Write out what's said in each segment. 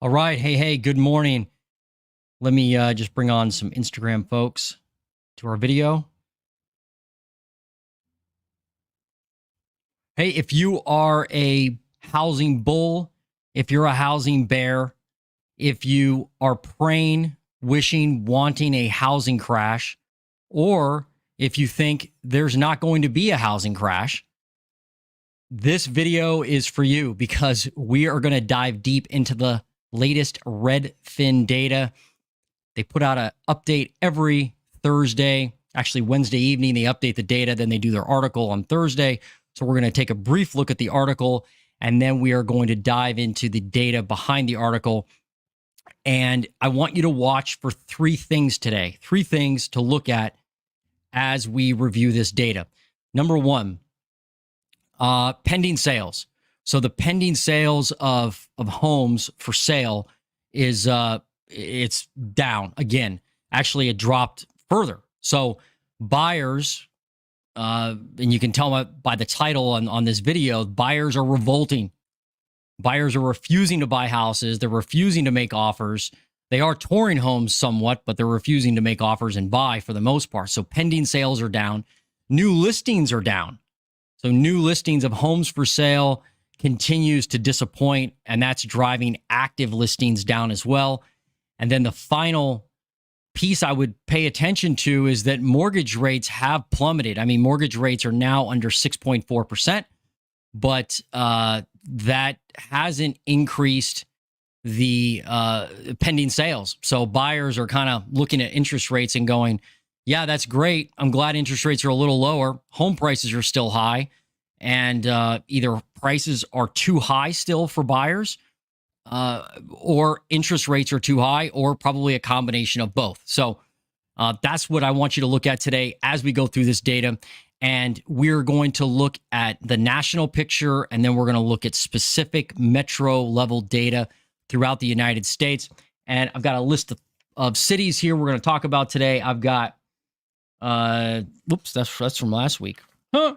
All right. Hey, good morning. Let me just bring on some Instagram folks to our video. Hey, if you are a housing bull, if you're a housing bear, if you are praying, wishing, wanting a housing crash, or if you think there's not going to be a housing crash, this video is for you because we are going to dive deep into the latest Redfin data. They put out an update every Thursday. Actually, Wednesday evening, they update the data. Then they do their article on Thursday. So we're going to take a brief look at the article, and then we are going to dive into the data behind the article. And I want you to watch for three things today, three things to look at as we review this data. Number one, pending sales. So the pending sales of homes for sale is it's down again. Actually, it dropped further. So buyers, and you can tell by the title on this video, buyers are revolting. Buyers are refusing to buy houses. They're refusing to make offers. They are touring homes somewhat, but they're refusing to make offers and buy for the most part. So pending sales are down. New listings are down. So new listings of homes for sale continues to disappoint, and that's driving active listings down as well. And then the final piece I would pay attention to is that mortgage rates have plummeted. I mean, mortgage rates are now under 6.4%, but that hasn't increased the pending sales. So buyers are kind of looking at interest rates and going, yeah, that's great. I'm glad interest rates are a little lower. Home prices are still high. And either prices are too high still for buyers, or interest rates are too high, or probably a combination of both. So that's what I want you to look at today as we go through this data. And we're going to look at the national picture, and then we're going to look at specific metro level data throughout the United States. And I've got a list of cities here we're going to talk about today. I've got, whoops, that's from last week. Huh.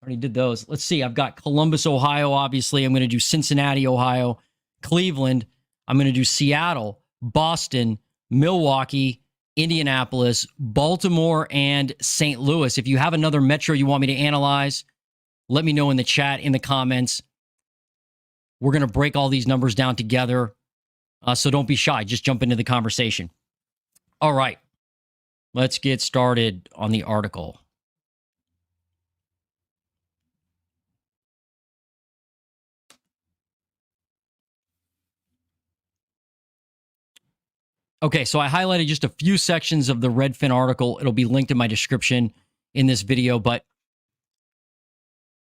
Already did those. Let's see. I've got Columbus, Ohio, obviously. I'm going to do Cincinnati, Ohio, Cleveland. I'm going to do Seattle, Boston, Milwaukee, Indianapolis, Baltimore, and St. Louis. If you have another metro you want me to analyze, let me know in the chat, in the comments. We're going to break all these numbers down together. So don't be shy. Just jump into the conversation. All right. Let's get started on the article. Okay, so I highlighted just a few sections of the Redfin article. It'll be linked in my description in this video,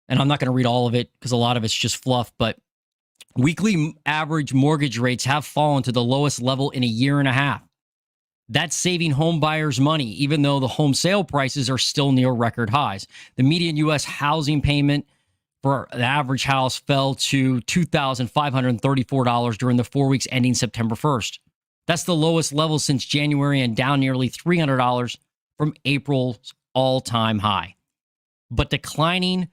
and I'm not going to read all of it because a lot of it's just fluff, but weekly average mortgage rates have fallen to the lowest level in a year and a half. That's saving home buyers money, even though the home sale prices are still near record highs. The median U.S. housing payment for the average house fell to $2,534 during the 4 weeks ending September 1st. That's the lowest level since January and down nearly $300 from April's all-time high. But declining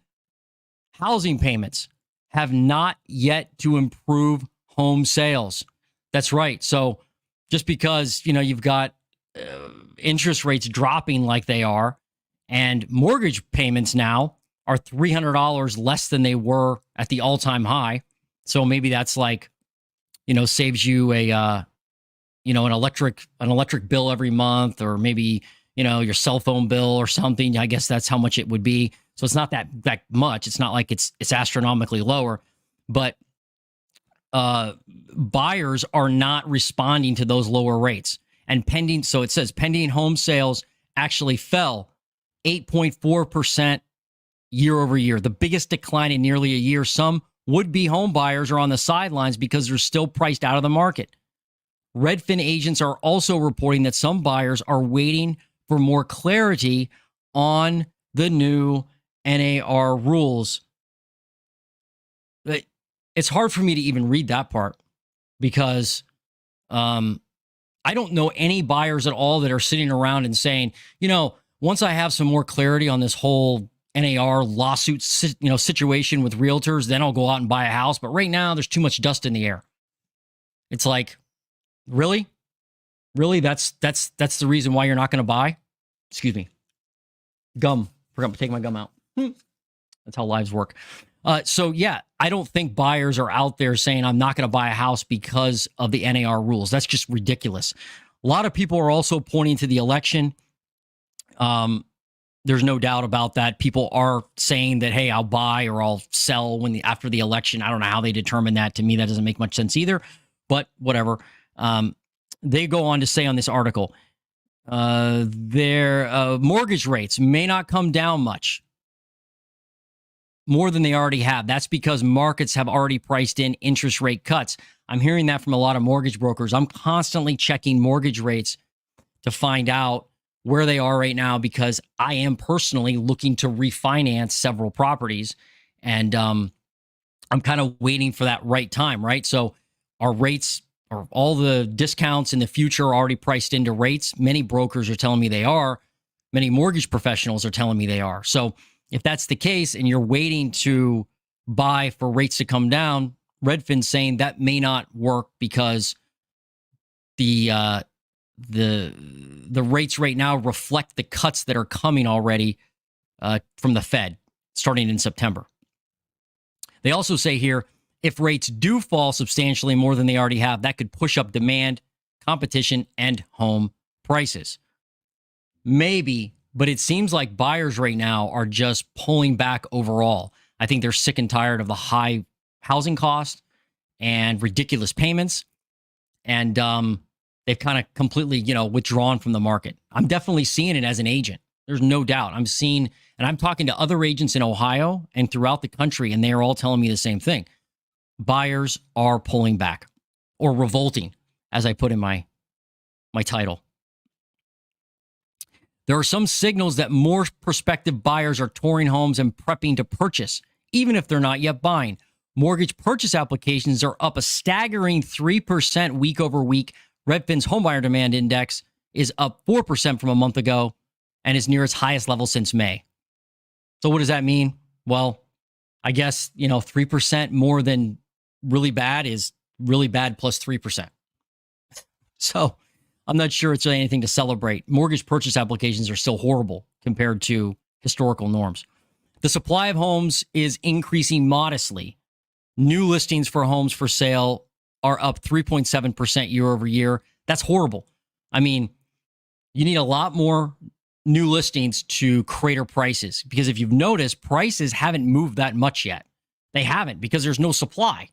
housing payments have not yet to improve home sales. That's right. So just because, you've got interest rates dropping like they are, and mortgage payments now are $300 less than they were at the all-time high. So maybe that's like, saves you an electric bill every month, or maybe, your cell phone bill or something. I guess that's how much it would be. So it's not that much. It's not like it's astronomically lower, but buyers are not responding to those lower rates. And so it says pending home sales actually fell 8.4% year over year, the biggest decline in nearly a year. Some would-be home buyers are on the sidelines because they're still priced out of the market. Redfin agents are also reporting that some buyers are waiting for more clarity on the new NAR rules. It's hard for me to even read that part because I don't know any buyers at all that are sitting around and saying, once I have some more clarity on this whole NAR lawsuit situation with realtors, then I'll go out and buy a house. But right now, there's too much dust in the air. It's like, really? Really? That's the reason why you're not going to buy? Excuse me. Gum. Forgot to take my gum out. That's how lives work. So yeah, I don't think buyers are out there saying I'm not going to buy a house because of the NAR rules. That's just ridiculous. A lot of people are also pointing to the election. There's no doubt about that. People are saying that, hey, I'll buy or I'll sell after the election. I don't know how they determine that. To me, that doesn't make much sense either, but whatever. They go on to say on this article, their mortgage rates may not come down much more than they already have. That's because markets have already priced in interest rate cuts. I'm hearing that from a lot of mortgage brokers. I'm constantly checking mortgage rates to find out where they are right now because I am personally looking to refinance several properties, and I'm kind of waiting for that right time, right? So our rates, or all the discounts in the future, are already priced into rates. Many brokers are telling me they are. Many mortgage professionals are telling me they are. So if that's the case and you're waiting to buy for rates to come down, Redfin's saying that may not work because the rates right now reflect the cuts that are coming already from the Fed starting in September. They also say here, if rates do fall substantially more than they already have, that could push up demand, competition, and home prices. Maybe, but it seems like buyers right now are just pulling back overall. I think they're sick and tired of the high housing cost and ridiculous payments. And they've kind of completely, withdrawn from the market. I'm definitely seeing it as an agent. There's no doubt. I'm seeing, and I'm talking to other agents in Ohio and throughout the country, and they are all telling me the same thing. Buyers are pulling back or revolting, as I put in my title. There are some signals that more prospective buyers are touring homes and prepping to purchase, even if they're not yet buying. Mortgage purchase applications are up a staggering 3% week over week. Redfin's homebuyer demand index is up 4% from a month ago and is near its highest level since May. So what does that mean? Well, I guess, 3% more than really bad is really bad plus 3%. So I'm not sure it's really anything to celebrate. Mortgage purchase applications are still horrible compared to historical norms. The supply of homes is increasing modestly. New listings for homes for sale are up 3.7% year over year. That's horrible. I mean, you need a lot more new listings to crater prices, because if you've noticed, prices haven't moved that much yet. They haven't, because there's no supply.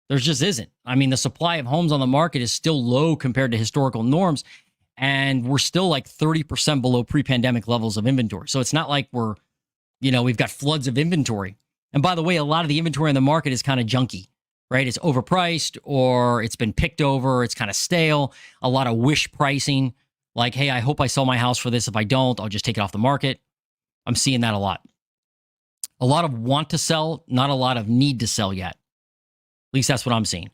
There just isn't. I mean, the supply of homes on the market is still low compared to historical norms, and we're still like 30% below pre-pandemic levels of inventory. So it's not like we've got floods of inventory. And by the way, a lot of the inventory on the market is kind of junky, right? It's overpriced, or it's been picked over. It's kind of stale. A lot of wish pricing, like, hey, I hope I sell my house for this. If I don't, I'll just take it off the market. I'm seeing that a lot. A lot of want to sell, not a lot of need to sell yet. At least that's what I'm seeing.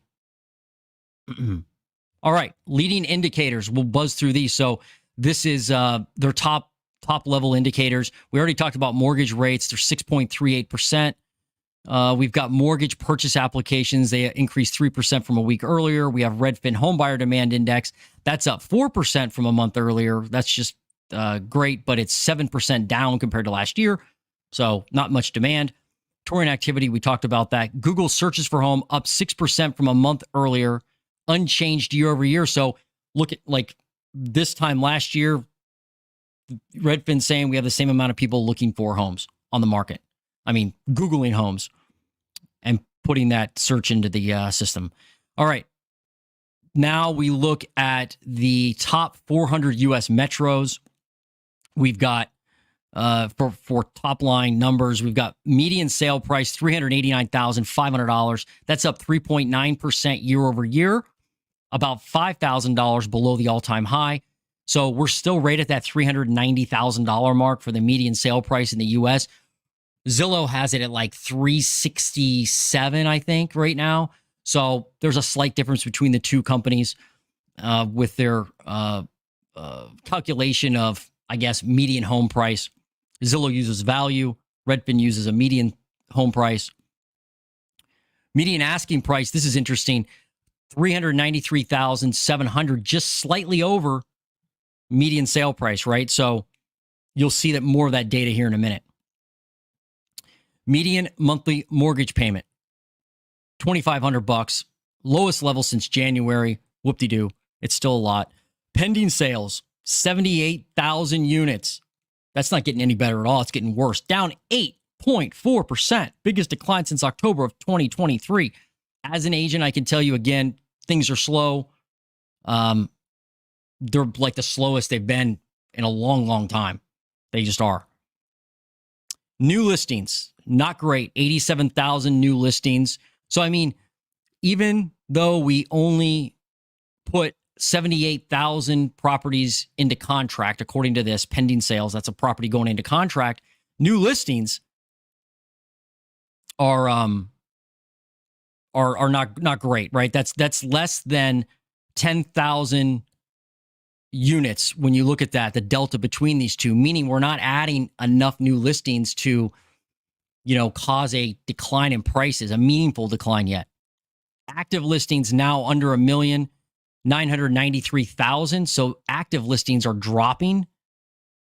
All right, leading indicators. We'll buzz through these. So this is their top level indicators. We already talked about mortgage rates. They're 6.38%. We've got mortgage purchase applications. They increased 3% from a week earlier. We have Redfin homebuyer demand index. That's up 4% from a month earlier. That's just great, but it's 7% down compared to last year. So not much demand. Touring activity, we talked about that. Google searches for home up 6% from a month earlier, unchanged year over year. So look at like this time last year, Redfin saying we have the same amount of people looking for homes on the market. I mean, Googling homes and putting that search into the system. All right. Now we look at the top 400 U.S. metros. We've got, for top line numbers, we've got median sale price, $389,500. That's up 3.9% year over year, about $5,000 below the all-time high. So we're still right at that $390,000 mark for the median sale price in the U.S. Zillow has it at like 367, I think, right now. So there's a slight difference between the two companies with their calculation of, I guess, median home price. Zillow uses value. Redfin uses a median home price. Median asking price, this is interesting. 393,700, just slightly over median sale price, right? So you'll see that more of that data here in a minute. Median monthly mortgage payment, $2,500, lowest level since January. Whoop-de-doo. It's still a lot. Pending sales, 78,000 units. That's not getting any better at all. It's getting worse. Down 8.4%. Biggest decline since October of 2023. As an agent, I can tell you again, things are slow. They're like the slowest they've been in a long, long time. They just are. New listings, not great. 87,000 new listings. So, I mean, even though we only put 78,000 properties into contract, according to this, pending sales, that's a property going into contract, new listings are not great, right? That's less than 10,000 units when you look at that, the delta between these two, meaning we're not adding enough new listings to, cause a decline in prices, a meaningful decline yet. Active listings now under 1,993,000. So active listings are dropping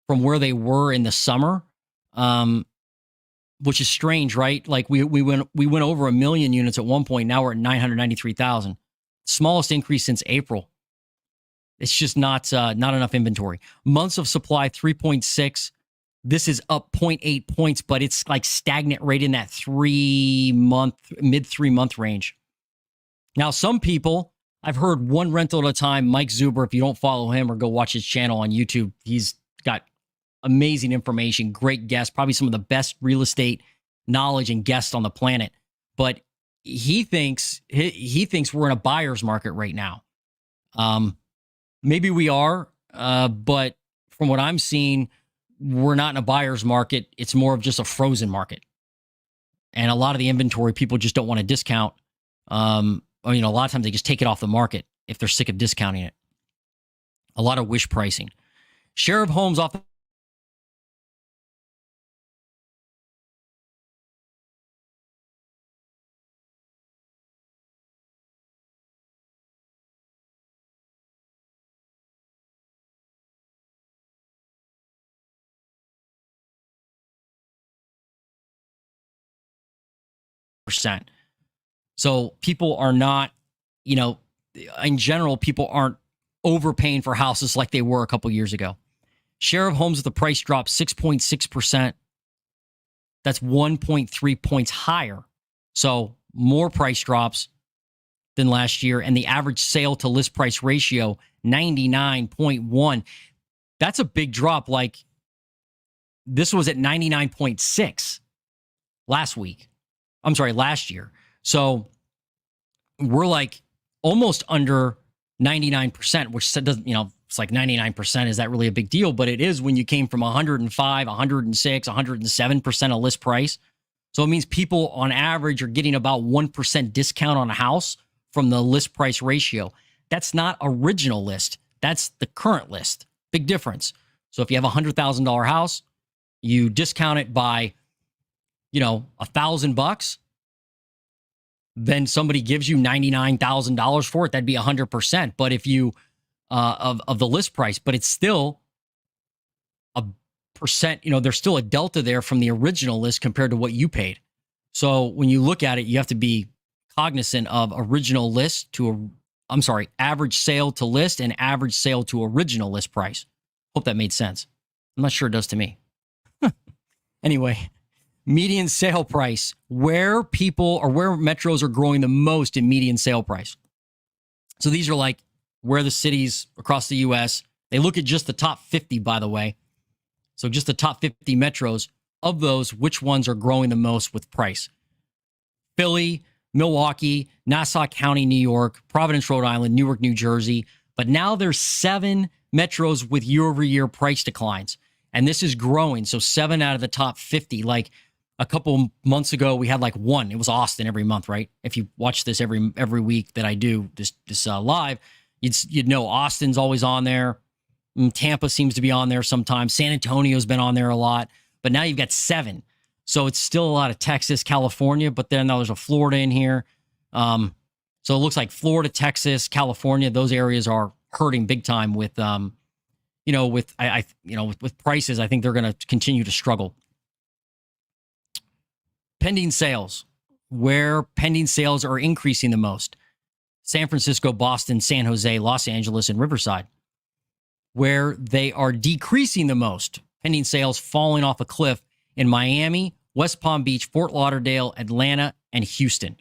from where they were in the summer, which is strange, right? Like we went over 1 million units at one point. Now we're at 993,000. Smallest increase since April. It's just not enough inventory. Months of supply, 3.6. This is up 0.8 points, but it's like stagnant right in that mid 3 month range. Now, some people, I've heard one rental at a time. Mike Zuber, if you don't follow him or go watch his channel on YouTube, he's got amazing information, great guests, probably some of the best real estate knowledge and guests on the planet. But he thinks we're in a buyer's market right now. Maybe we are, but from what I'm seeing, we're not in a buyer's market. It's more of just a frozen market. And a lot of the inventory, people just don't want to discount. A lot of times they just take it off the market if they're sick of discounting it. A lot of wish pricing. Share of homes off the percent. So people are not, in general, people aren't overpaying for houses like they were a couple years ago. Share of homes with the price drop 6.6%. That's 1.3 points higher. So more price drops than last year. And the average sale to list price ratio, 99.1. That's a big drop. Like this was at 99.6 last year. So we're like almost under 99%, which doesn't, it's like 99%. Is that really a big deal? But it is when you came from 105, 106, 107% of list price. So it means people on average are getting about 1% discount on a house from the list price ratio. That's not original list. That's the current list. Big difference. So if you have a $100,000 house, you discount it by, $1,000, then somebody gives you $99,000 for it. That'd be 100%. But if you of the list price, but it's still a percent, there's still a delta there from the original list compared to what you paid. So when you look at it, you have to be cognizant of average sale to list and average sale to original list price. Hope that made sense. I'm not sure it does to me. Anyway, median sale price, where metros are growing the most in median sale price. So these are like where the cities across the U.S., they look at just the top 50, by the way. So just the top 50 metros. Of those, which ones are growing the most with price? Philly, Milwaukee, Nassau County, New York, Providence, Rhode Island, Newark, New Jersey. But now there's 7 metros with year-over-year price declines. And this is growing. So 7 out of the top 50. Like a couple months ago, we had like 1. It was Austin every month, right? If you watch this every week that I do this live, you'd know Austin's always on there. Tampa seems to be on there sometimes. San Antonio's been on there a lot. But now you've got 7. So it's still a lot of Texas, California, but then there's a Florida in here. So it looks like Florida, Texas, California, those areas are hurting big time with, with prices. I think they're going to continue to struggle. Pending sales, where pending sales are increasing the most: San Francisco, Boston, San Jose, Los Angeles, and Riverside. Where they are decreasing the most, pending sales falling off a cliff in Miami, West Palm Beach, Fort Lauderdale, Atlanta, and Houston.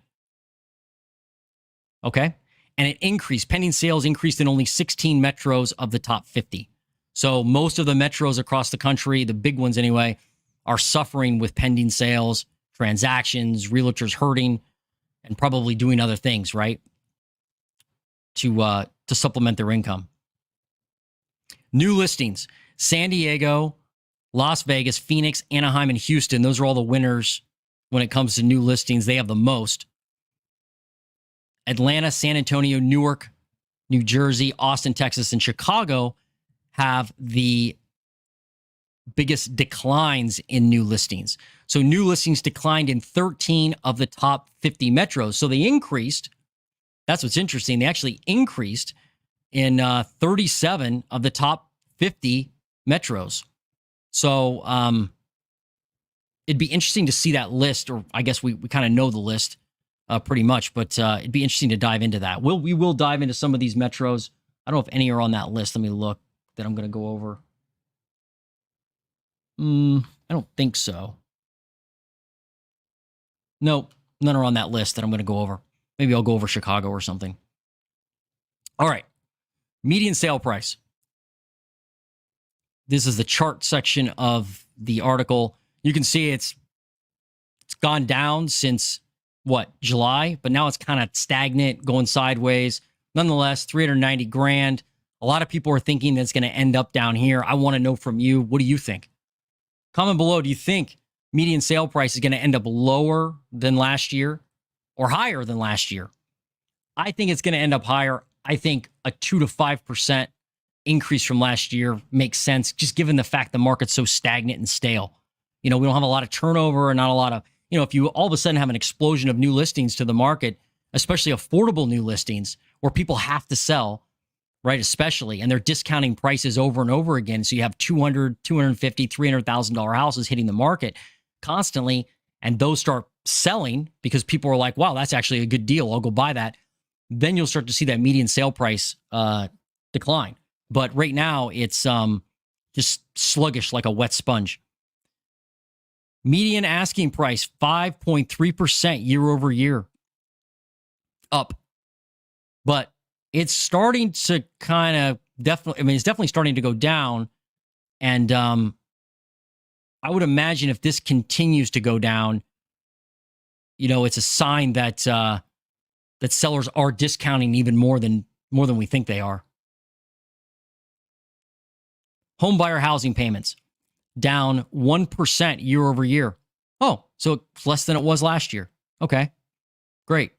Okay? And it increased. Pending sales increased in only 16 metros of the top 50. So most of the metros across the country, the big ones anyway, are suffering with pending sales, transactions, realtors hurting, and probably doing other things, right? To supplement their income. New listings: San Diego, Las Vegas, Phoenix, Anaheim, and Houston. Those are all the winners when it comes to new listings. They have the most. Atlanta, San Antonio, Newark, New Jersey, Austin, Texas, and Chicago have the biggest declines in new listings. So new listings declined in 13 of the top 50 metros. So they increased. That's what's interesting. They actually increased in 37 of the top 50 metros. So it'd be interesting to see that list, or I guess we kind of know the list pretty much, but it'd be interesting to dive into that. We will dive into some of these metros. I don't know if any are on that list. Let me look that I'm going to go over. I don't think so. Nope, none are on that list that I'm going to go over. Maybe I'll go over Chicago or something. All right. Median sale price. This is the chart section of the article. You can see it's gone down since, July? But now it's kind of stagnant, going sideways. Nonetheless, 390 grand. A lot of people are thinking that it's going to end up down here. I want to know from you, what do you think? Comment below, do you think median sale price is going to end up lower than last year or higher than last year? I think it's going to end up higher. I think a 2 to 5% increase from last year makes sense, just given the fact the market's so stagnant and stale. We don't have a lot of turnover and not a lot of, if you all of a sudden have an explosion of new listings to the market, especially affordable new listings where people have to sell, right? Especially, and they're discounting prices over and over again. So you have $200,000, $250,000, $300,000 houses hitting the market constantly, and those start selling because people are like, wow, that's actually a good deal. I'll go buy that. Then you'll start to see that median sale price decline. But right now, it's just sluggish like a wet sponge. Median asking price, 5.3% year over year. Up. But it's starting to kind of it's definitely starting to go down. And I would imagine if this continues to go down, it's a sign that that sellers are discounting even more than we think they are. Home buyer housing payments down 1% year over year. Oh, so it's less than it was last year. Okay, great.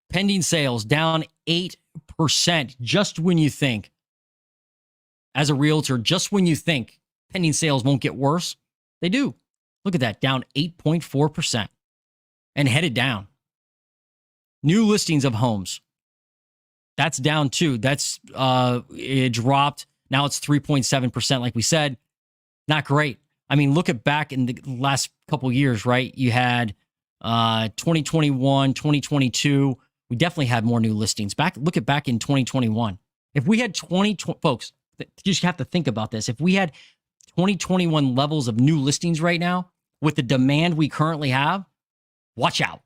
Pending sales down 8%. Just when you think, as a realtor, just when you think pending sales won't get worse, they do. Look at that, down 8.4% and headed down. New listings of homes, that's down too. That's it dropped. Now it's 3.7%, like we said. Not great. I mean, look at back in the last couple of years, right? You had 2021, 2022. We definitely had more new listings. Look at back in 2021. If we had folks, you just have to think about this. If we had 2021 levels of new listings right now with the demand we currently have, watch out.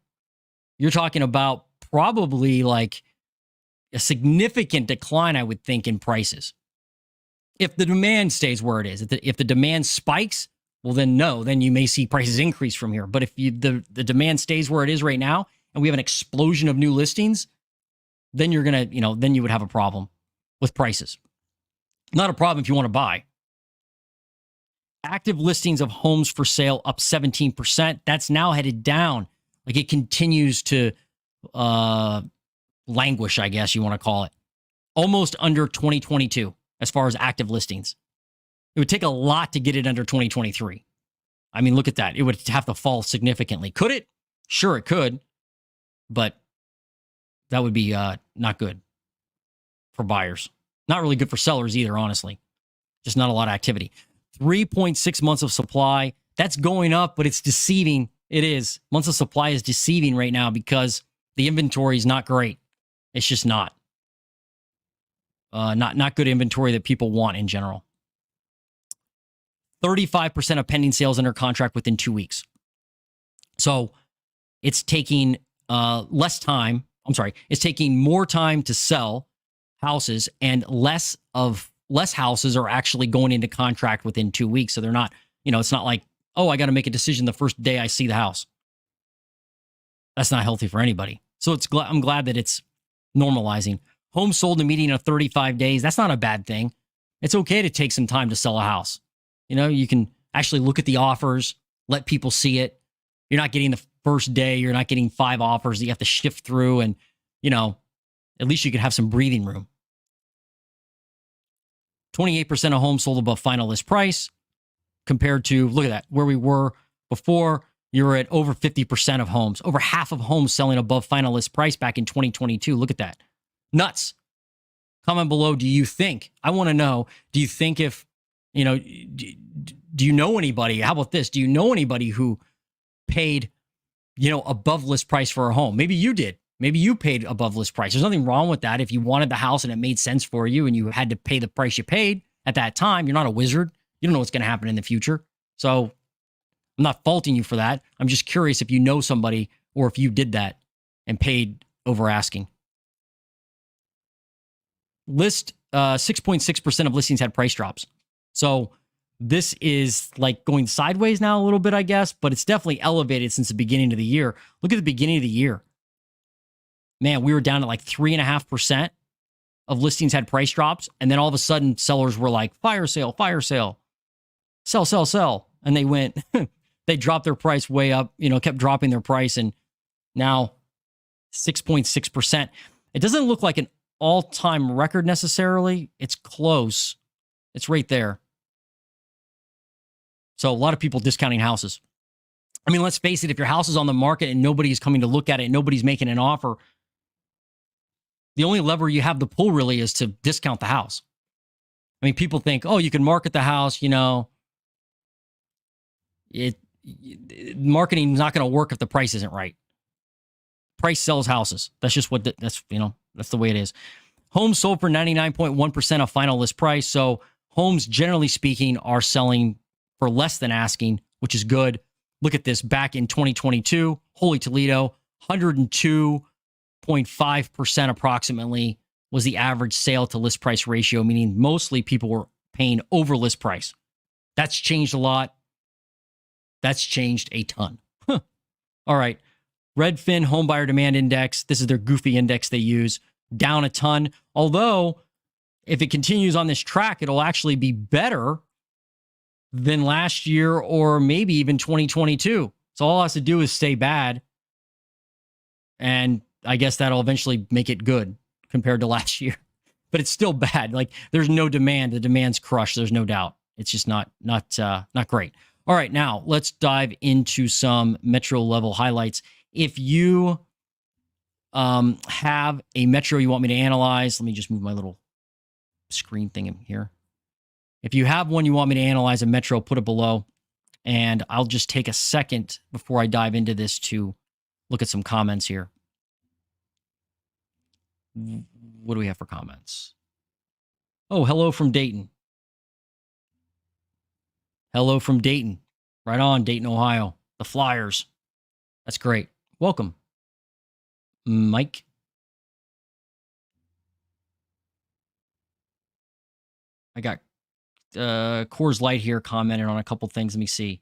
You're talking about probably like a significant decline, I would think, in prices. If the demand stays where it is, if the demand spikes, well, then you may see prices increase from here. But if the demand stays where it is right now, and we have an explosion of new listings, then you're going to, then you would have a problem with prices. Not a problem if you want to buy. Active listings of homes for sale up 17%. That's now headed down. Like it continues to languish, I guess you want to call it. Almost under 2022 as far as active listings. It would take a lot to get it under 2023. I mean, look at that. It would have to fall significantly. Could it? Sure, it could. But that would be not good for buyers. Not really good for sellers either, honestly. Just not a lot of activity. 3.6 months of supply. That's going up, but it's deceiving. It is. Months of supply is deceiving right now because the inventory is not great. It's just not. Not good inventory that people want in general. 35% of pending sales under contract within 2 weeks. So it's taking less time. I'm sorry. It's taking more time to sell houses, and less houses are actually going into contract within 2 weeks. So they're not, it's not like, oh, I got to make a decision the first day I see the house. That's not healthy for anybody. So I'm glad that it's normalizing. Homes sold in a median of 35 days. That's not a bad thing. It's okay to take some time to sell a house. You can actually look at the offers, let people see it. You're not getting the first day. You're not getting 5 offers that you have to shift through. And, at least you can have some breathing room. 28% of homes sold above final list price compared to, look at that, where we were before. You were at over 50% of homes, over half of homes selling above final list price back in 2022. Look at that. Nuts. Comment below. Do you think, I want to know, do you think if, do you know anybody? How about this? Do you know anybody who paid, above list price for a home? Maybe you did. Maybe you paid above list price. There's nothing wrong with that. If you wanted the house and it made sense for you and you had to pay the price you paid at that time, you're not a wizard. You don't know what's going to happen in the future. So I'm not faulting you for that. I'm just curious if you know somebody or if you did that and paid over asking. 6.6% of listings had price drops. So this is like going sideways now a little bit, I guess, but it's definitely elevated since the beginning of the year. Look at the beginning of the year. Man, we were down to like 3.5% of listings had price drops. And then all of a sudden sellers were like, fire sale, sell, sell, sell. And they went, they dropped their price way up, kept dropping their price. And now 6.6%. It doesn't look like an all-time record necessarily. It's close. It's right there. So a lot of people discounting houses. I mean, let's face it, if your house is on the market and nobody's coming to look at it, nobody's making an offer, the only lever you have to pull really is to discount the house. I mean, people think, oh, you can market the house, marketing is not going to work if the price isn't right. Price sells houses. That's just that's the way it is. Homes sold for 99.1% of final list price. So homes, generally speaking, are selling for less than asking, which is good. Look at this. Back in 2022, Holy Toledo, 102.5% approximately was the average sale to list price ratio, meaning mostly people were paying over list price. That's changed a lot. That's changed a ton. All right. Redfin Home Buyer Demand Index. This is their goofy index they use. Down a ton. Although, if it continues on this track, it'll actually be better than last year or maybe even 2022. So all it has to do is stay bad. And I guess that'll eventually make it good compared to last year. But it's still bad. Like, there's no demand. The demand's crushed. There's no doubt. It's just not great. All right, now let's dive into some metro level highlights. If you have a metro you want me to analyze, let me just move my little screen thing in here. If you have one you want me to analyze, a metro, put it below. And I'll just take a second before I dive into this to look at some comments here. What do we have for comments? Oh, hello from Dayton. Hello from Dayton. Right on, Dayton, Ohio. The Flyers. That's great. Welcome, Mike. I got Coors Light here commented on a couple things. Let me see.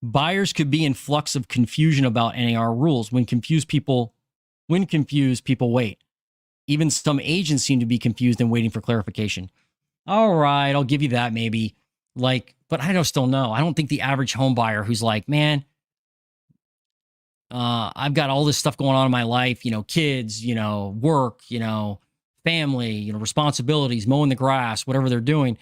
Buyers could be in flux of confusion about NAR rules. When confused, people wait. Even some agents seem to be confused and waiting for clarification. All right, I'll give you that maybe. But I don't still know. I don't think the average home buyer who's like, man, I've got all this stuff going on in my life, kids, work, family, responsibilities, mowing the grass, whatever they're doing.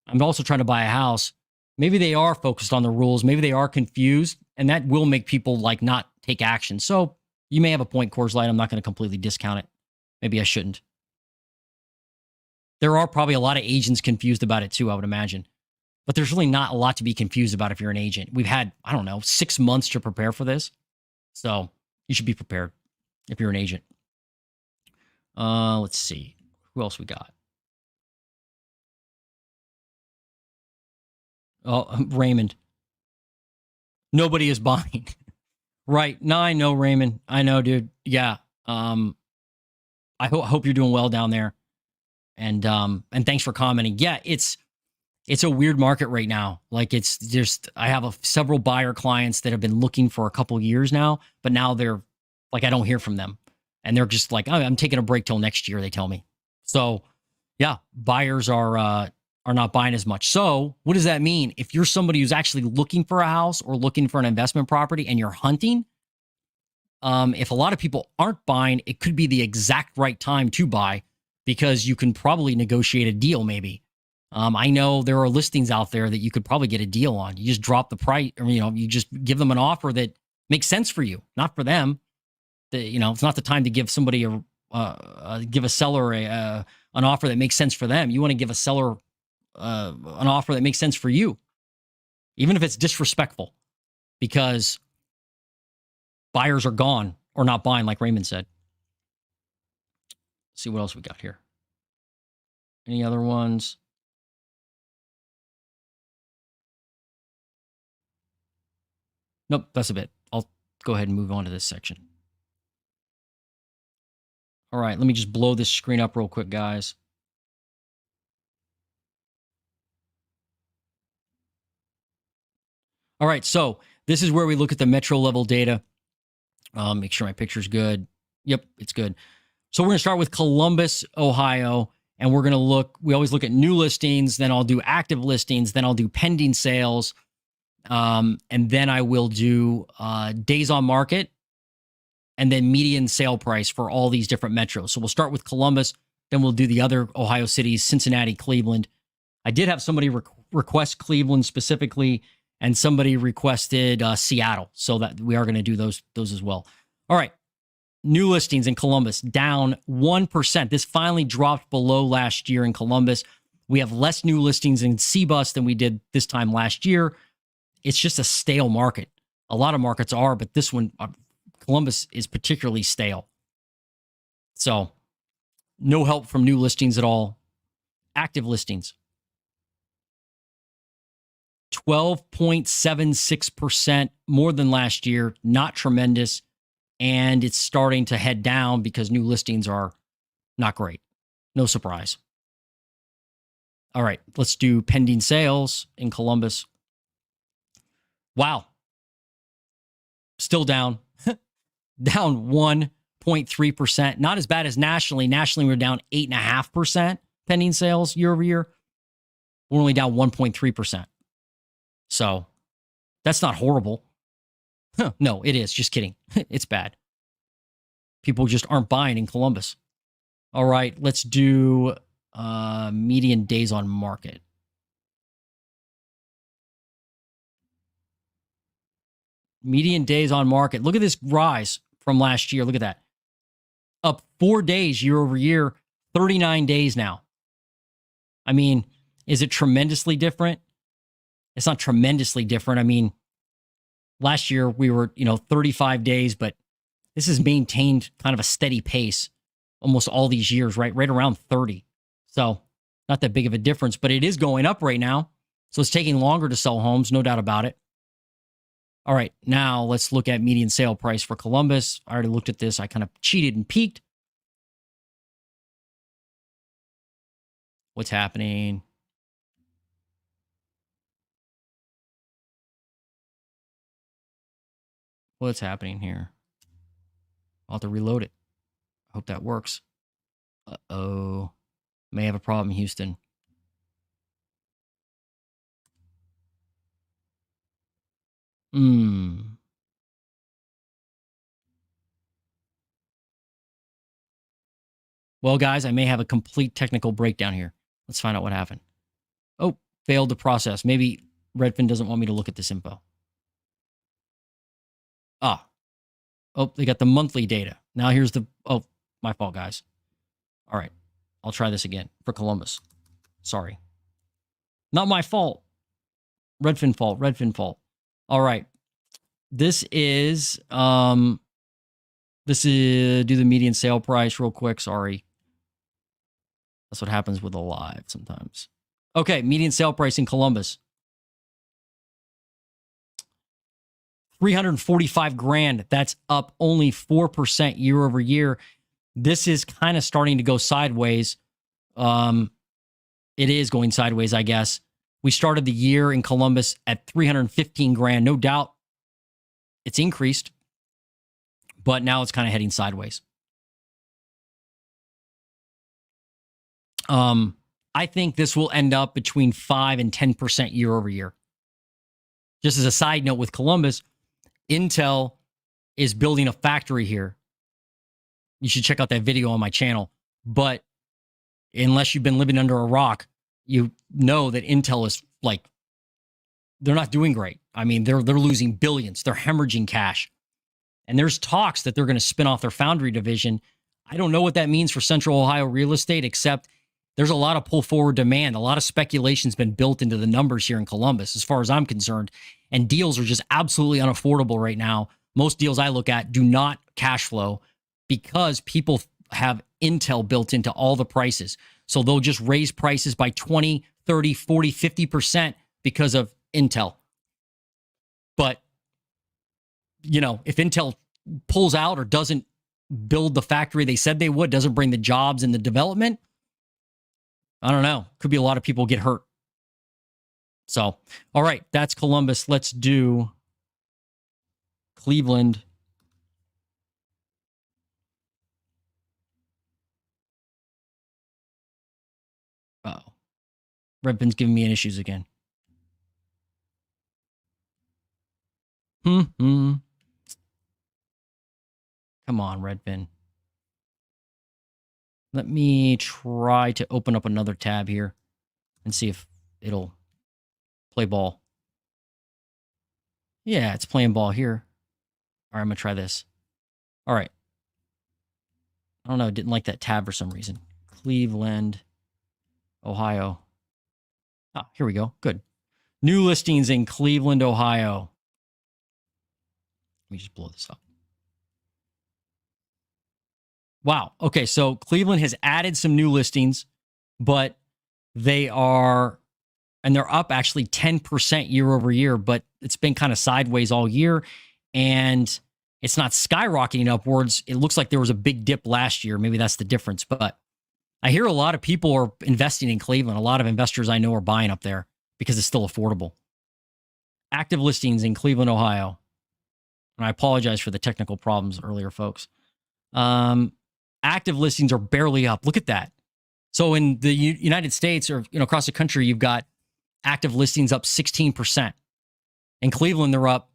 I'm also trying to buy a house. Maybe they are focused on the rules. Maybe they are confused, and that will make people not take action. So you may have a point, Coors Light. I'm not going to completely discount it. Maybe I shouldn't. There are probably a lot of agents confused about it too, I would imagine. But there's really not a lot to be confused about if you're an agent. We've had, I don't know, 6 months to prepare for this. So you should be prepared if you're an agent. Let's see. Who else we got? Oh, Raymond. Nobody is buying. Right. No, I know, Raymond. I know, dude. Yeah. I hope you're doing well down there. And thanks for commenting. Yeah, it's a weird market right now. Like I have several buyer clients that have been looking for a couple years now, but now they're like, I don't hear from them. And they're just like, oh, I'm taking a break till next year, they tell me. So yeah, buyers are not buying as much. So what does that mean? If you're somebody who's actually looking for a house or looking for an investment property and you're hunting, if a lot of people aren't buying, it could be the exact right time to buy because you can probably negotiate a deal maybe. I know there are listings out there that you could probably get a deal on. You just drop the price, or, you just give them an offer that makes sense for you, not for them. It's not the time to give somebody give a seller an offer that makes sense for them. You want to give a seller an offer that makes sense for you, even if it's disrespectful, because buyers are gone or not buying, like Raymond said. Let's see what else we got here. Any other ones? Nope, that's a bit. I'll go ahead and move on to this section. All right, let me just blow this screen up real quick, guys. All right, so this is where we look at the metro level data. Make sure my picture's good. Yep, it's good. So we're going to start with Columbus, Ohio, and we're going to look, we always look at new listings, then I'll do active listings, then I'll do pending sales, and then I will do days on market, and then median sale price for all these different metros. So we'll start with Columbus, then we'll do the other Ohio cities, Cincinnati, Cleveland. I did have somebody request Cleveland specifically, and somebody requested Seattle, so that we are going to do those as well. All right, new listings in Columbus, down 1%. This finally dropped below last year in Columbus. We have less new listings in CBUS than we did this time last year. It's just a stale market. A lot of markets are, but this one, Columbus, is particularly stale. So no help from new listings at all. Active listings, 12.76%, more than last year. Not tremendous. And it's starting to head down because new listings are not great. No surprise. All right, let's do pending sales in Columbus. Wow. Still down. Down 1.3%. Not as bad as nationally. Nationally, we're down 8.5% pending sales year over year. We're only down 1.3%. So that's not horrible. No, it is. Just kidding. It's bad. People just aren't buying in Columbus. All right, let's do median days on market. Median days on market. Look at this rise from last year. Look at that. Up 4 days year over year, 39 days now. I mean, is it tremendously different? It's not tremendously different. I mean, last year we were, 35 days, but this has maintained kind of a steady pace almost all these years, right? Right around 30. So not that big of a difference, but it is going up right now. So it's taking longer to sell homes, no doubt about it. All right, now let's look at median sale price for Columbus. I already looked at this. I kind of cheated and peeked. What's happening? What's happening here? I'll have to reload it. Hope that works. Uh-oh. May have a problem, Houston. Well, guys, I may have a complete technical breakdown here. Let's find out what happened. Oh, failed to process. Maybe Redfin doesn't want me to look at this info. Ah, Oh, they got the monthly data. Now here's the, oh, my fault, guys. All right. I'll try this again for Columbus. Sorry. Not my fault. Redfin fault. Redfin fault. All right. This is do the median sale price real quick. Sorry. That's what happens with a live sometimes. Okay, median sale price in Columbus. 345 grand. That's up only 4% year over year. This is kind of starting to go sideways. It is going sideways, I guess. We started the year in Columbus at 315 grand. No doubt it's increased, but now it's kind of heading sideways. I think this will end up between 5 and 10% year over year. Just as a side note with Columbus, Intel is building a factory here. You should check out that video on my channel. But unless you've been living under a rock, you know that Intel is like, they're not doing great. I mean, they're losing billions. They're hemorrhaging cash. And there's talks that they're going to spin off their foundry division. I don't know what that means for Central Ohio real estate, except there's a lot of pull forward demand. A lot of speculation's been built into the numbers here in Columbus, as far as I'm concerned. And deals are just absolutely unaffordable right now. Most deals I look at do not cash flow because people have Intel built into all the prices. So they'll just raise prices by 20, 30, 40, 50% because of Intel. But, you know, if Intel pulls out or doesn't build the factory they said they would, doesn't bring the jobs and the development, I don't know. Could be a lot of people get hurt. So, all right, that's Columbus. Let's do Cleveland. Uh-oh. Redfin's giving me issues again. Come on, Redfin. Let me try to open up another tab here and see if it'll play ball. Yeah, it's playing ball here. All right, I'm going to try this. All right. I don't know. Didn't like that tab for some reason. Cleveland, Ohio. Ah, here we go. Good. New listings in Cleveland, Ohio. Let me just blow this up. Wow. Okay, so Cleveland has added some new listings, but they are, and they're up actually 10% year over year, but it's been kind of sideways all year, and it's not skyrocketing upwards. It looks like there was a big dip last year. Maybe that's the difference, but I hear a lot of people are investing in Cleveland. A lot of investors I know are buying up there because it's still affordable. Active listings in Cleveland, Ohio. And I apologize for the technical problems earlier, folks. Active listings are barely up. Look at that. So in the United States or across the country, you've got active listings up 16%. In Cleveland, they're up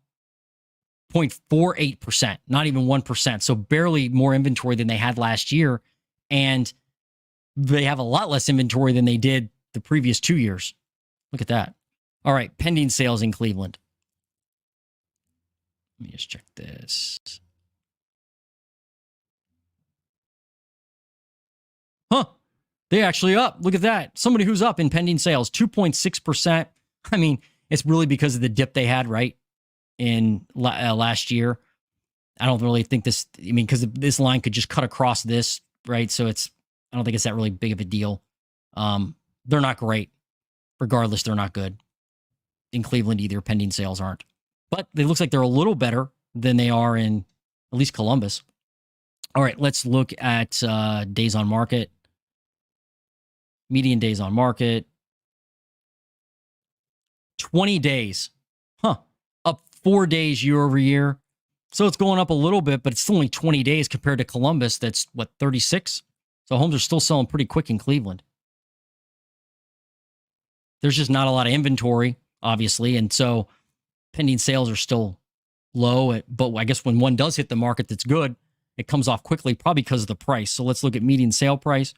0.48%, not even 1%. So barely more inventory than they had last year. And they have a lot less inventory than they did the previous 2 years. Look at that. All right, pending sales in Cleveland. Let me just check this. Huh. They actually up. Look at that. Somebody who's up in pending sales, 2.6%. I mean, it's really because of the dip they had, right, in last year. I don't really think this, I mean, because this line could just cut across this, right? So it's, I don't think it's that really big of a deal. They're not great. Regardless, they're not good. In Cleveland either, pending sales aren't. But it looks like they're a little better than they are in at least Columbus. All right, let's look at days on market. Median days on market. 20 days. Huh. Up 4 days year over year. So it's going up a little bit, but it's still only 20 days compared to Columbus. That's, what, 36? So homes are still selling pretty quick in Cleveland. There's just not a lot of inventory, obviously. And so pending sales are still low. But I guess when one does hit the market that's good, it comes off quickly, probably because of the price. So let's look at median sale price.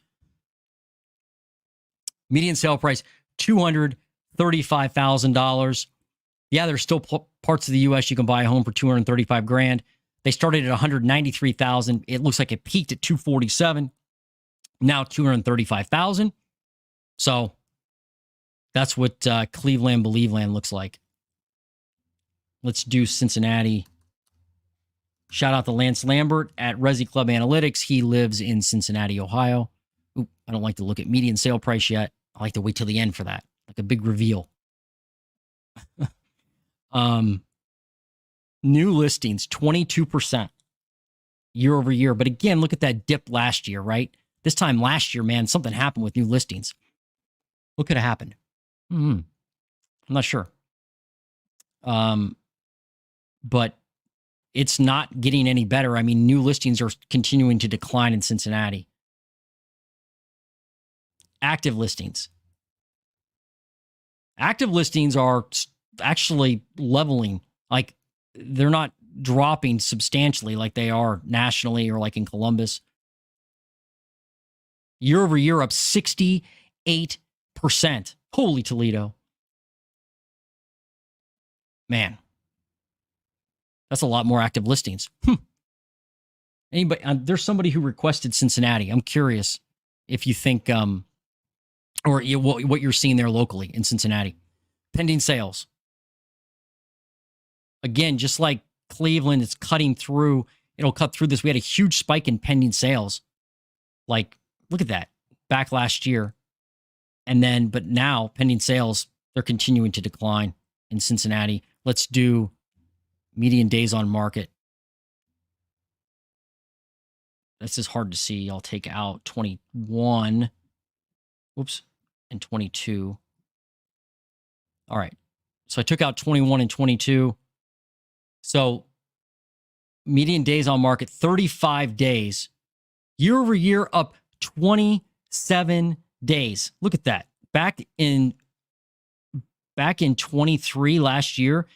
Median sale price, $235,000. Yeah, there's still parts of the U.S. you can buy a home for $235,000. They started at 193,000. It looks like it peaked at 247. Now 235,000. So that's what Cleveland Believeland looks like. Let's do Cincinnati. Shout out to Lance Lambert at Resi Club Analytics. He lives in Cincinnati, Ohio. Oop, I don't like to look at median sale price yet. I like to wait till the end for that, like a big reveal. New listings, 22% year over year. But again, look at that dip last year, right? This time last year, man, something happened with new listings. What could have happened? I'm not sure. But it's not getting any better. I mean, new listings are continuing to decline in Cincinnati. Active listings. Active listings are actually leveling. Like, they're not dropping substantially like they are nationally or like in Columbus. Year over year, up 68%. Holy Toledo. Man. That's a lot more active listings. Anybody? There's somebody who requested Cincinnati. I'm curious if you think, or what you're seeing there locally in Cincinnati. Pending sales. Again, just like Cleveland, it's cutting through. It'll cut through this. We had a huge spike in pending sales. Like, look at that. Back last year. And then, but now, pending sales, they're continuing to decline in Cincinnati. Let's do median days on market. This is hard to see. I'll take out 21. Whoops. And 22. All right. So I took out 21 and 22. So median days on market, 35 days. Year over year, up 27 days. Look at that. Back in 23 last year,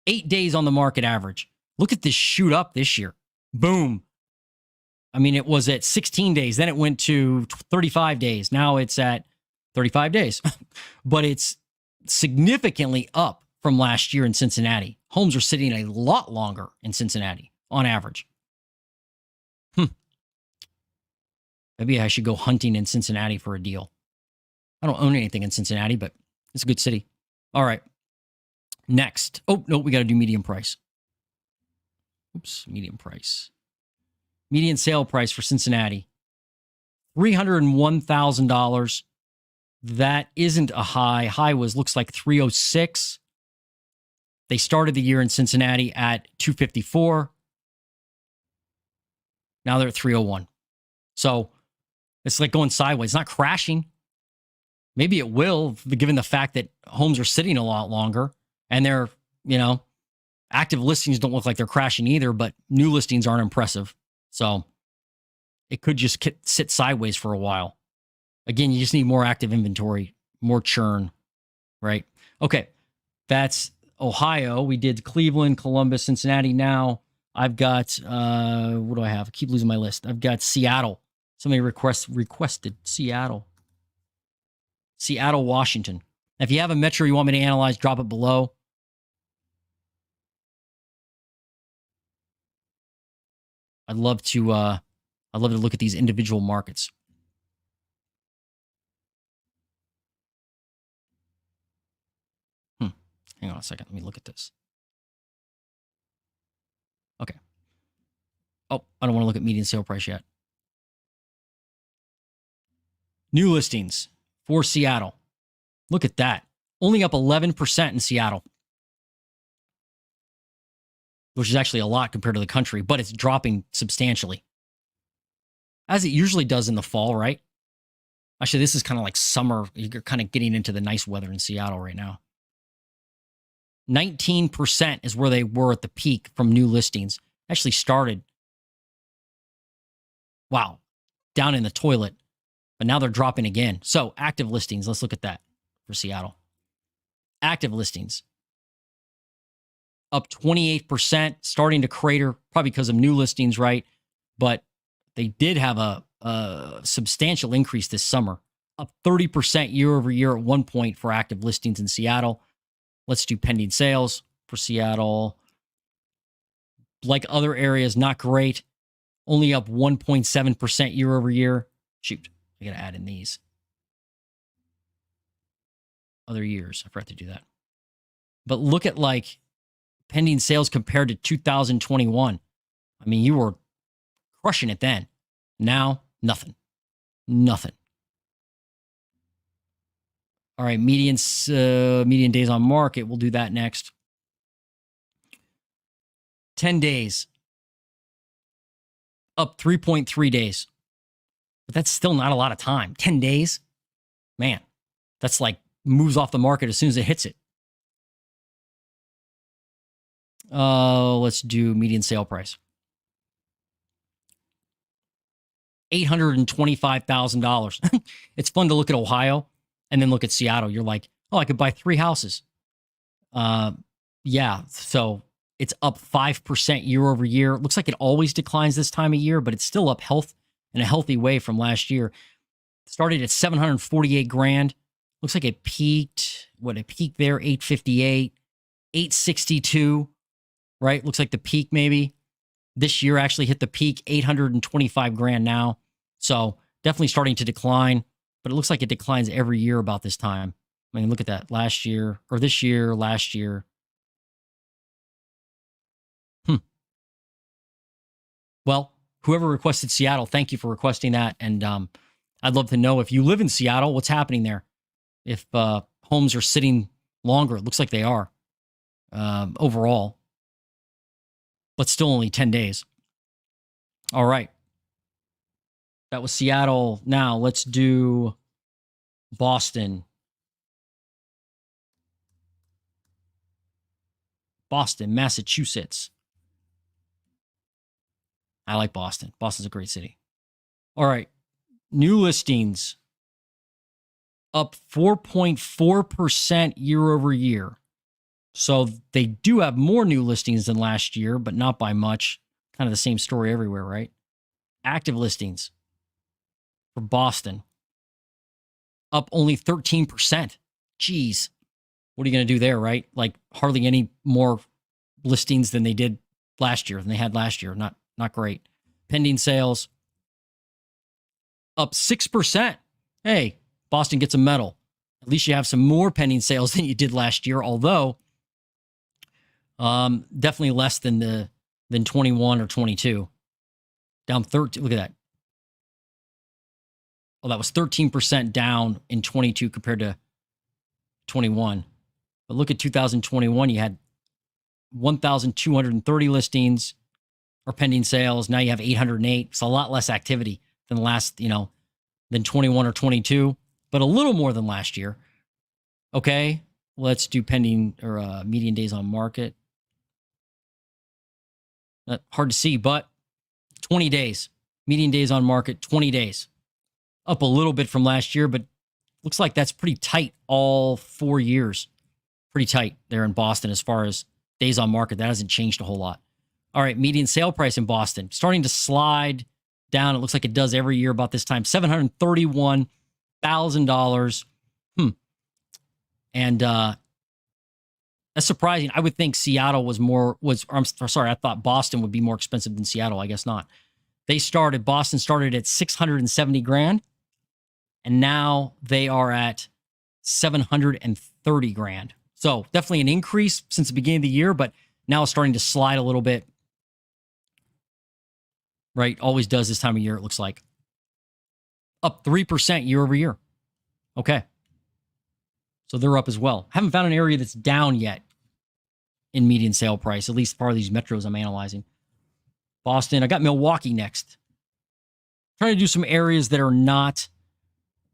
8 days on the market average. Look at this shoot up this year. Boom. I mean, it was at 16 days. Then it went to 35 days. Now it's at 35 days. But it's significantly up from last year in Cincinnati. Homes are sitting a lot longer in Cincinnati on average. Maybe I should go hunting in Cincinnati for a deal. I don't own anything in Cincinnati, but it's a good city. All right. Next. Oh, no, we got to do median price. Oops, median price. Median sale price for Cincinnati. $301,000. That isn't a high. High looks like 306. They started the year in Cincinnati at 254. Now they're at 301. So it's like going sideways. It's not crashing. Maybe it will, given the fact that homes are sitting a lot longer and they're, active listings don't look like they're crashing either, but new listings aren't impressive. So it could just sit sideways for a while. Again, you just need more active inventory, more churn, right? Okay, that's Ohio. We did Cleveland, Columbus, Cincinnati. Now I've got, what do I have? I keep losing my list. I've got Seattle. Somebody requested Seattle. Seattle, Washington. Now, if you have a metro you want me to analyze, drop it below. I'd love to look at these individual markets. Hang on a second. Let me look at this. Okay. Oh, I don't want to look at median sale price yet. New listings for Seattle. Look at that. Only up 11% in Seattle, which is actually a lot compared to the country, but it's dropping substantially, as it usually does in the fall, right? Actually, this is kind of like summer. You're kind of getting into the nice weather in Seattle right now. 19% is where they were at the peak from new listings. Actually started, wow, down in the toilet, but now they're dropping again. So active listings, let's look at that for Seattle. Active listings, up 28%, starting to crater, probably because of new listings, right? But they did have a substantial increase this summer, up 30% year over year at one point for active listings in Seattle. Let's do pending sales for Seattle. like other areas, not great. Only up 1.7% year over year. Shoot, I got to add in these. Other years. I forgot to do that. But look at like pending sales compared to 2021. I mean, you were crushing it then. Now, nothing. Nothing. All right, median days on market. We'll do that next. 10 days. Up 3.3 days. But that's still not a lot of time. 10 days? Man, that's like moves off the market as soon as it hits it. Let's do median sale price. $825,000. It's fun to look at Ohio and then look at Seattle. You're like, oh, I could buy 3 houses. Yeah, so it's up 5% year over year. It looks like it always declines this time of year, but it's still up in a healthy way from last year. Started at 748 grand. Looks like it peaked. It peaked there, 858, 862, right? Looks like the peak maybe. This year actually hit the peak, 825 grand now. So definitely starting to decline, but it looks like it declines every year about this time. I mean, look at that. Last year, or this year, last year. Well, whoever requested Seattle, thank you for requesting that. And I'd love to know if you live in Seattle, what's happening there? If homes are sitting longer, it looks like they are overall, but still only 10 days. All right. That was Seattle. Now let's do Boston. Boston, Massachusetts. I like Boston. Boston's a great city. All right. New listings up 4.4% year over year. So they do have more new listings than last year, but not by much. Kind of the same story everywhere, right? Active listings for Boston up only 13%. Jeez. What are you going to do there, right? Like hardly any more listings than they did last year, than they had last year. Not great. Pending sales up 6%. Hey, Boston gets a medal. At least you have some more pending sales than you did last year, although definitely less than 21 or 22. Down 13. Look at that. Well, that was 13% down in 22 compared to 21. But look at 2021. You had 1,230 listings or pending sales. Now you have 808. It's a lot less activity than the last, than 21 or 22, but a little more than last year. Okay, let's do pending or median days on market. Hard to see, but 20 days. Median days on market, 20 days. Up a little bit from last year, but looks like that's pretty tight all 4 years. Pretty tight there in Boston as far as days on market. That hasn't changed a whole lot. All right, median sale price in Boston starting to slide down. It looks like it does every year about this time. $731,000. And that's surprising. I would think Seattle I thought Boston would be more expensive than Seattle. I guess not. Boston started at 670 grand. And now they are at 730 grand. So definitely an increase since the beginning of the year, but now it's starting to slide a little bit. Right? Always does this time of year, it looks like. Up 3% year over year. Okay. So they're up as well. Haven't found an area that's down yet in median sale price, at least part of these metros I'm analyzing. Boston. I got Milwaukee next. Trying to do some areas that are not,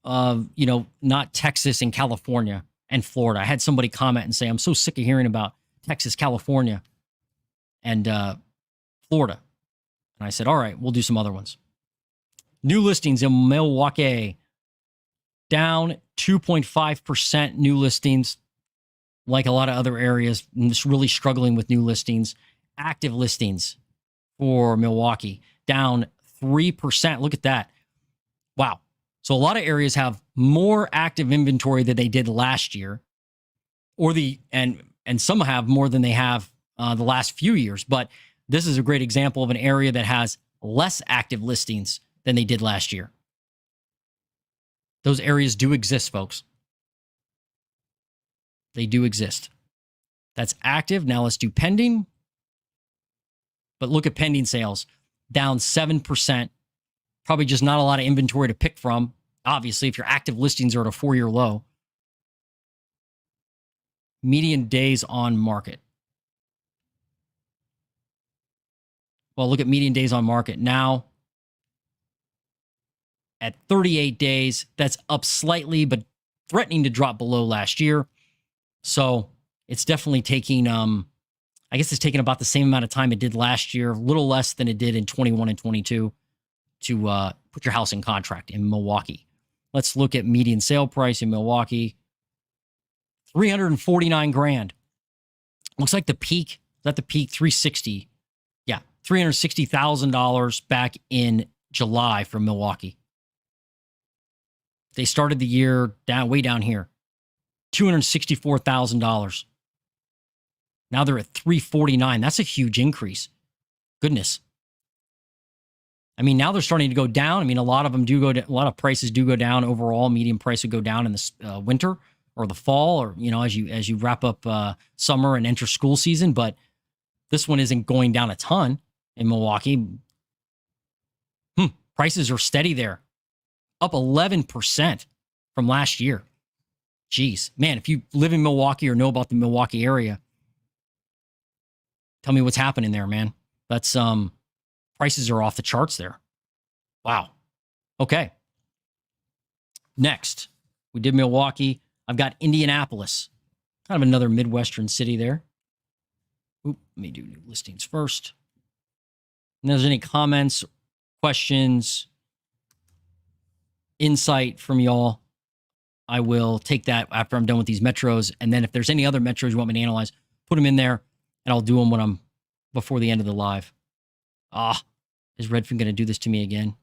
not Texas and California and Florida. I had somebody comment and say, I'm so sick of hearing about Texas, California, and Florida. And I said, all right, we'll do some other ones. New listings in Milwaukee. Down 2.5% new listings. Like a lot of other areas, I'm just really struggling with new listings. Active listings for Milwaukee. Down 3%. Look at that. Wow. So a lot of areas have more active inventory than they did last year. And some have more than they have the last few years. But this is a great example of an area that has less active listings than they did last year. Those areas do exist, folks. They do exist. That's active. Now let's do pending. But look at pending sales, down 7%. Probably just not a lot of inventory to pick from. Obviously, if your active listings are at a 4-year low. Median days on market. Well, look at median days on market. Now, at 38 days, that's up slightly, but threatening to drop below last year. So it's definitely taking, I guess it's taking about the same amount of time it did last year, a little less than it did in 21 and 22 to put your house in contract in Milwaukee. Let's look at median sale price in Milwaukee. 349 grand. Looks like the peak, is that the peak? 360. Yeah, $360,000 back in July from Milwaukee. They started the year way down here. $264,000. Now they're at 349. That's a huge increase. Goodness. I mean, now they're starting to go down. I mean, a lot of them do go down. A lot of prices do go down overall. Median price would go down in the winter or the fall, or as you wrap up summer and enter school season. But this one isn't going down a ton in Milwaukee. Prices are steady there, up 11% from last year. Jeez, man, if you live in Milwaukee or know about the Milwaukee area, tell me what's happening there, man. That's prices are off the charts there. Wow. Okay. Next, we did Milwaukee. I've got Indianapolis, kind of another Midwestern city there. Let me do new listings first. And if there's any comments, questions, insight from y'all, I will take that after I'm done with these metros. And then if there's any other metros you want me to analyze, put them in there and I'll do them when I'm before the end of the live. Is Redfin going to do this to me again?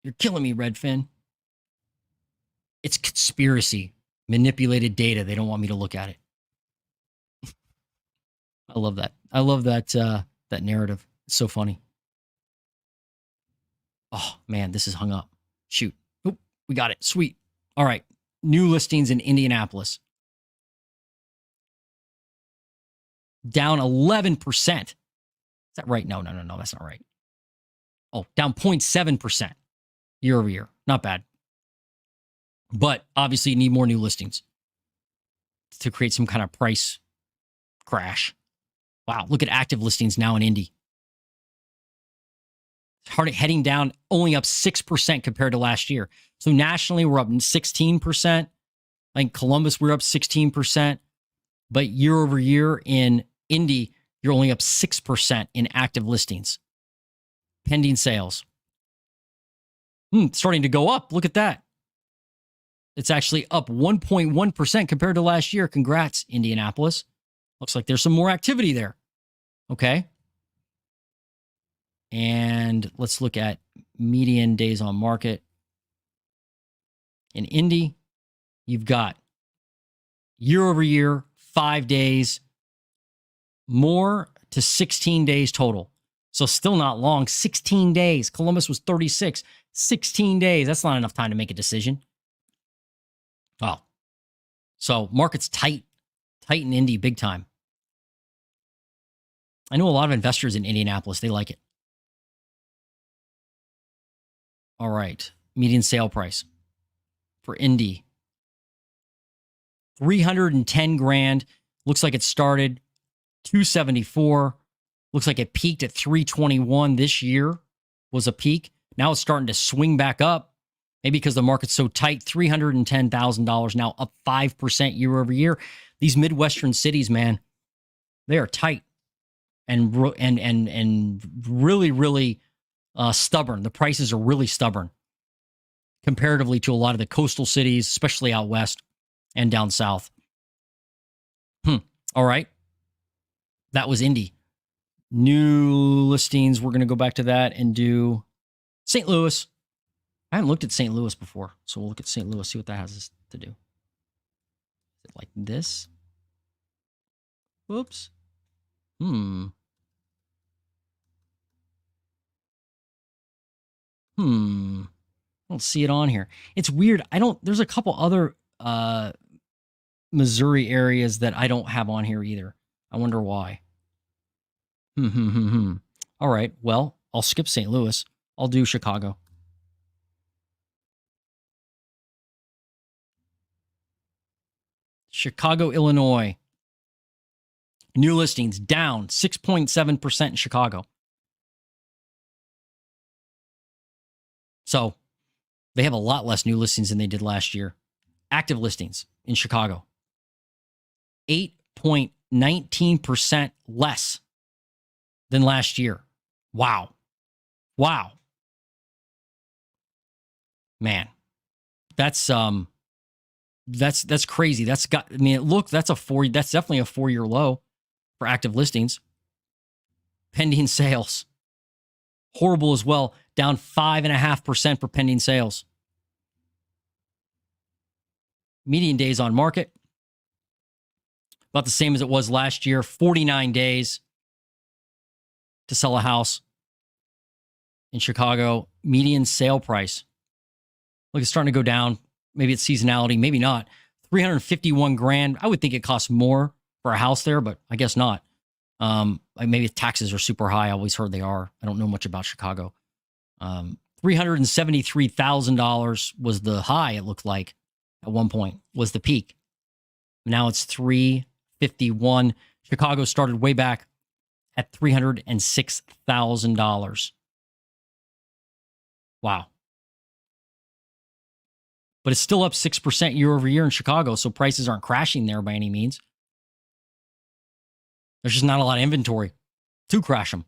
You're killing me, Redfin. It's conspiracy, manipulated data. They don't want me to look at it. I love that. I love that that narrative. It's so funny. Oh, man, this is hung up. Shoot. Oop, we got it. Sweet. All right. New listings in Indianapolis. Down 11%. Is that right? No, that's not right. Oh, down 0.7% year over year. Not bad. But obviously you need more new listings to create some kind of price crash. Wow, look at active listings now in Indy. Heading down, only up 6% compared to last year. So nationally, we're up 16%. Like Columbus, we're up 16%. But year over year in Indy, you're only up 6% in active listings. Pending sales. Starting to go up. Look at that. It's actually up 1.1% compared to last year. Congrats, Indianapolis. Looks like there's some more activity there. Okay. And let's look at median days on market. In Indy, you've got year over year, 5 days, more to 16 days total. So still not long, 16 days. Columbus was 36, 16 days. That's not enough time to make a decision. Oh, so market's tight in Indy, big time. I know a lot of investors in Indianapolis, they like it. All right, median sale price for Indy. 310 grand. Looks like it started 274. Looks like it peaked at 321 this year was a peak. Now it's starting to swing back up. Maybe because the market's so tight, $310,000 now, up 5% year over year. These Midwestern cities, man, they are tight and really, really stubborn. The prices are really stubborn comparatively to a lot of the coastal cities, especially out west and down south. All right. That was Indy. New listings. We're going to go back to that and do St. Louis. I haven't looked at St. Louis before, so we'll look at St. Louis, see what that has to do. Is it like this? Whoops. I don't see it on here. It's weird. There's a couple other Missouri areas that I don't have on here either. I wonder why. All right. Well, I'll skip St. Louis. I'll do Chicago. Chicago, Illinois. New listings down 6.7% in Chicago. So they have a lot less new listings than they did last year. Active listings in Chicago, 8.19% less than last year. Wow. Man, that's crazy. That's definitely a 4-year low for active listings. Pending sales, horrible as well, down 5.5% for pending sales. Median days on market, about the same as it was last year, 49 days to sell a house in Chicago. Median sale price, look, it's starting to go down. Maybe it's seasonality, maybe not. $351,000. I would think it costs more for a house there, but I guess not. Maybe taxes are super high. I always heard they are. I don't know much about Chicago. $373,000 was the high, it looked like, at one point, was the peak. Now it's $351,000. Chicago started way back at $306,000. Wow. But it's still up 6% year over year in Chicago, so prices aren't crashing there by any means. There's just not a lot of inventory to crash them.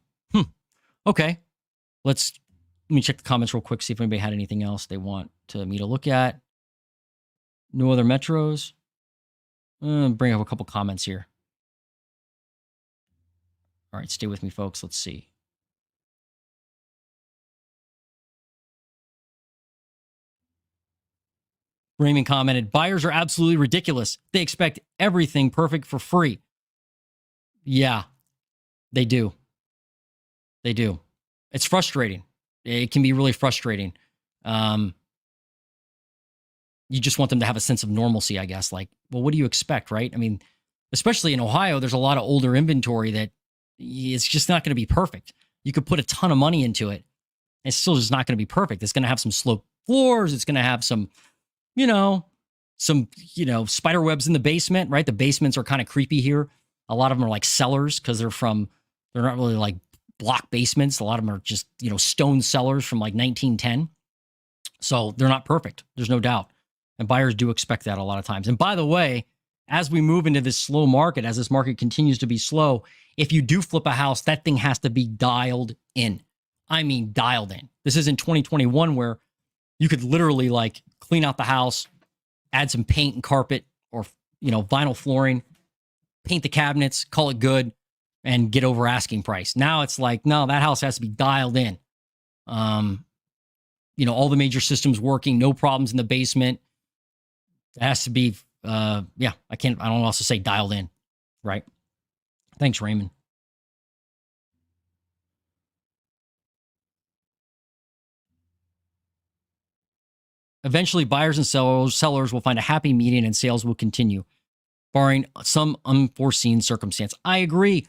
Okay. Let me check the comments real quick, see if anybody had anything else they want me to look at. No other metros. Bring up a couple comments here. All right, stay with me, folks. Let's see. Raymond commented, buyers are absolutely ridiculous. They expect everything perfect for free. Yeah, they do. They do. It's frustrating. It can be really frustrating. You just want them to have a sense of normalcy, I guess. Like, well, what do you expect, right? I mean, especially in Ohio, there's a lot of older inventory that it's just not going to be perfect. You could put a ton of money into it. It's still just not going to be perfect. It's going to have some sloped floors. It's going to have some spider webs in the basement, right? The basements are kind of creepy here. A lot of them are like cellars because they're not really like block basements. A lot of them are just, stone cellars from like 1910. So they're not perfect. There's no doubt. And buyers do expect that a lot of times. And by the way, as we move into this slow market, as this market continues to be slow, if you do flip a house, that thing has to be dialed in. I mean, dialed in. This isn't 2021 where you could literally like clean out the house, add some paint and carpet or, vinyl flooring, paint the cabinets, call it good, and get over asking price. Now it's like, no, that house has to be dialed in. All the major systems working, no problems in the basement. It has to be, I don't know what else to say, dialed in, right? Thanks, Raymond. Eventually, buyers and sellers will find a happy median and sales will continue, barring some unforeseen circumstance. I agree.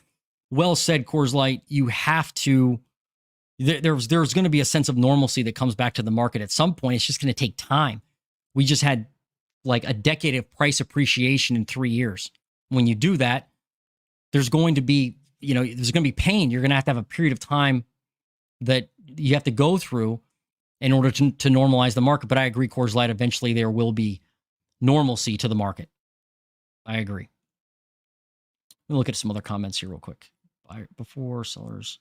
Well said, Coors Light. You have to, there's going to be a sense of normalcy that comes back to the market at some point. It's just going to take time. We just had like a decade of price appreciation in 3 years. When you do that, there's going to be pain. You're going to have a period of time that you have to go through in order to normalize the market. But I agree, Coors Light, eventually there will be normalcy to the market. I agree. Let me look at some other comments here real quick. Before sellers.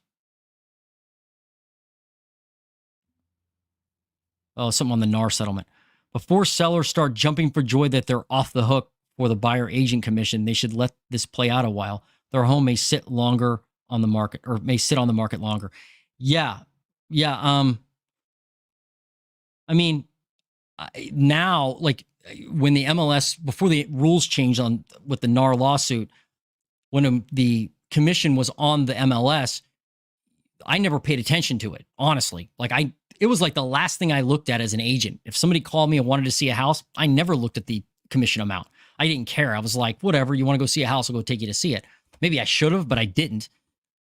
Oh, something on the NAR settlement. Before sellers start jumping for joy that they're off the hook for the buyer agent commission, they should let this play out a while. Their home may sit longer on the market or may sit on the market longer. Yeah. Now, like when the MLS, before the rules changed with the NAR lawsuit, when the commission was on the MLS, I never paid attention to it, honestly. Like it was like the last thing I looked at as an agent. If somebody called me and wanted to see a house, I never looked at the commission amount. I didn't care. I was like, whatever, you want to go see a house, I'll go take you to see it. Maybe I should have, but I didn't.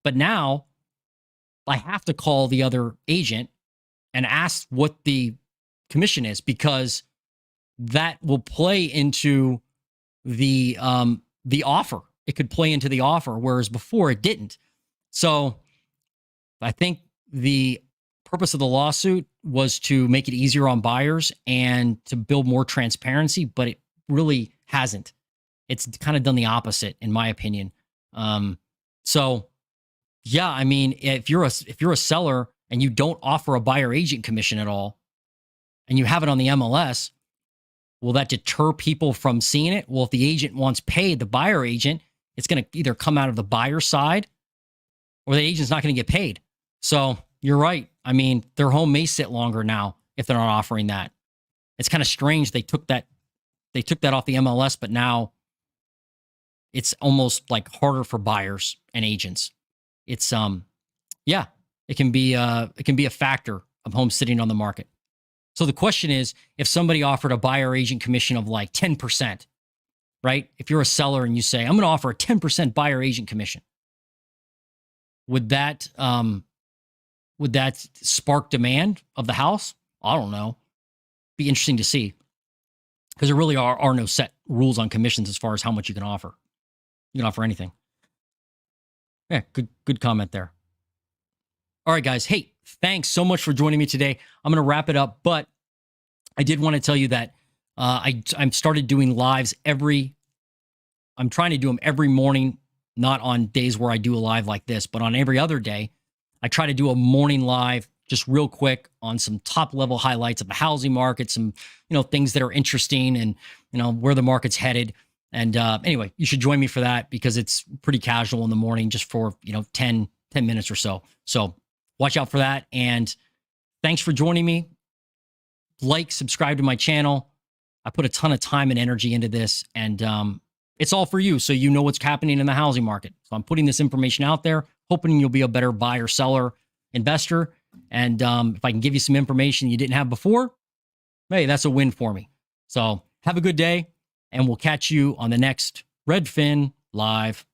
But now I have to call the other agent and ask what the commission is, because that will play into the offer. It could play into the offer, whereas before it didn't. So I think the purpose of the lawsuit was to make it easier on buyers and to build more transparency, but it really hasn't. It's kind of done the opposite, in my opinion. So yeah, I mean, if you're a seller and you don't offer a buyer agent commission at all, and you have it on the MLS, will that deter people from seeing it? Well, if the agent wants paid, the buyer agent, it's going to either come out of the buyer side or the agent's not going to get paid. So you're right. I mean, their home may sit longer now if they're not offering that. It's kind of strange. They took that off the MLS, but now it's almost like harder for buyers and agents. It's yeah, it can be a factor of homes sitting on the market. So the question is, if somebody offered a buyer agent commission of like 10%, right? If you're a seller and you say, I'm going to offer a 10% buyer agent commission, would that spark demand of the house? I don't know. Be interesting to see, because there really are no set rules on commissions as far as how much you can offer. You can offer anything. Yeah, good comment there. All right, guys. Hey, thanks so much for joining me today. I'm going to wrap it up, but I did want to tell you that I'm started doing lives I'm trying to do them every morning, not on days where I do a live like this, but on every other day. I try to do a morning live just real quick on some top level highlights of the housing market, some, things that are interesting and, where the market's headed. And anyway, you should join me for that, because it's pretty casual in the morning, just for, 10 minutes or so. So watch out for that. And thanks for joining me. Like, subscribe to my channel. I put a ton of time and energy into this, and it's all for you, so you know what's happening in the housing market. So I'm putting this information out there, hoping you'll be a better buyer, seller, investor. And if I can give you some information you didn't have before, hey, that's a win for me. So have a good day, and we'll catch you on the next Redfin Live.